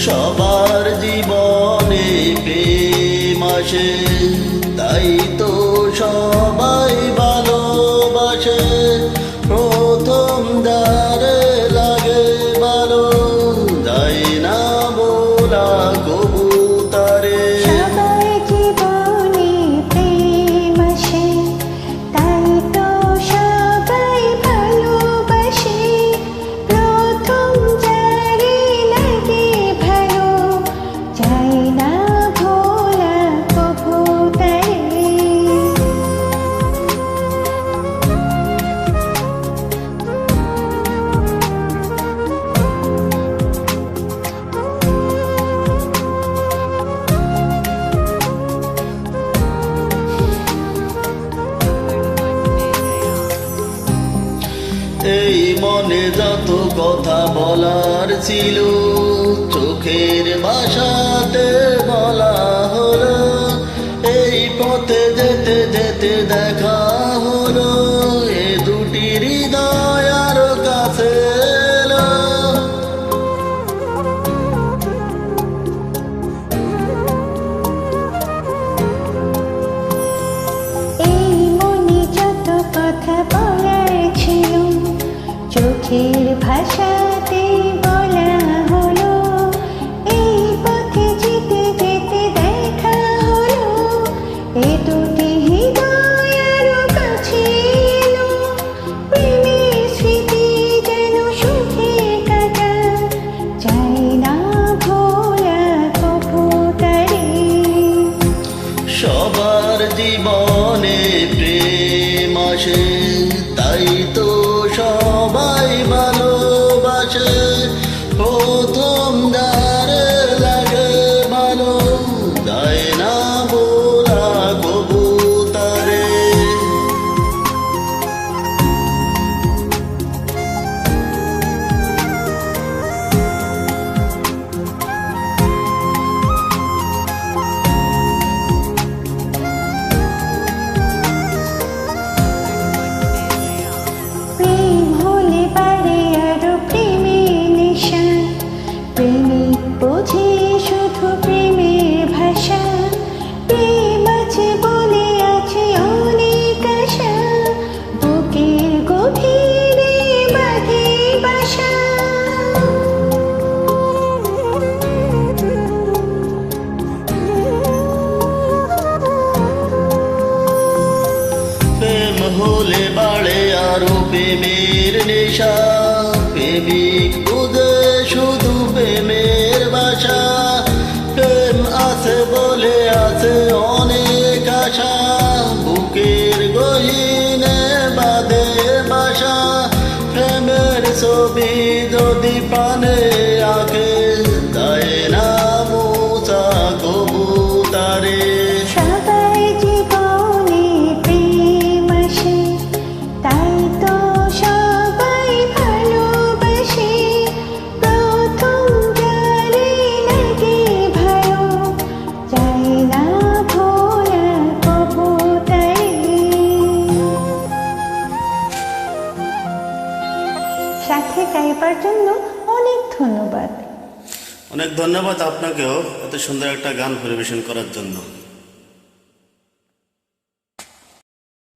সবার জীবনে প্রেম আসে, তাই তো সবাই ভালোবাসে। প্রথম দ্বারে লাগে ভালো, যায় না বলা কবুতরে। সবার জীবনে প্রেম আসে, তাই তো সবাই ভালোবাসে। প্রথম যারে লাগে ভালো, যায় না ভোলা কবুতরে। এই মনে যত কথা বলার ছিল, চোখের ভাষাতে বলা হলো। এই পথে যেতে যেতে দেখা হলো, এ দুটি হৃদয় আরো কাছে এলো। এই মনে যত কথা বলার ছিল, চোখের ভাষাতে বলা হলো। এই পথে যেতে যেতে দেখা হলো, এ দুটি হৃদয় আরো কাছে এলো। প্রেমের স্মৃতি যেন সুখে কাটা, যায় না ভোলা কবুতরে। সবার জীবনে প্রেম আসে, তাই তো সবাই ভালোবাসে। প্রথম দ্বারে লাগে ভালো, যায় না বলা কবুতরে। প্রেম হলে পারে আরো প্রেমের নেশা, প্রেমিক বোঝে শুধু প্রেমের ভাষা। প্রেম আছে বলে আছে অনেক আশা, বুকের গভীরে বাঁধে বাসা। প্রেম হলে বাড়ে আরো প্রেমের নেশা, প্রেমিক বুঝে শুধু প্রেমের ভাষা। প্রেম আছে বলে আছে অনেক আশা, বুকের গহীনে বাঁধে বাসা। প্রেমের ছবি যদি প্রাণে আঁকে, যায় না মোছা কবুতরে। সবার জীবনে প্রেম আসে, তাই তো সবাই ভালোবাসে। প্রথম যারে লাগে ভালো, যায় না ভোলা কবুতরে। সাথে গাইবার জন্য অনেক ধন্যবাদ। অনেক ধন্যবাদ আপনাকেও এত সুন্দর একটা গান পরিবেশন করার জন্য।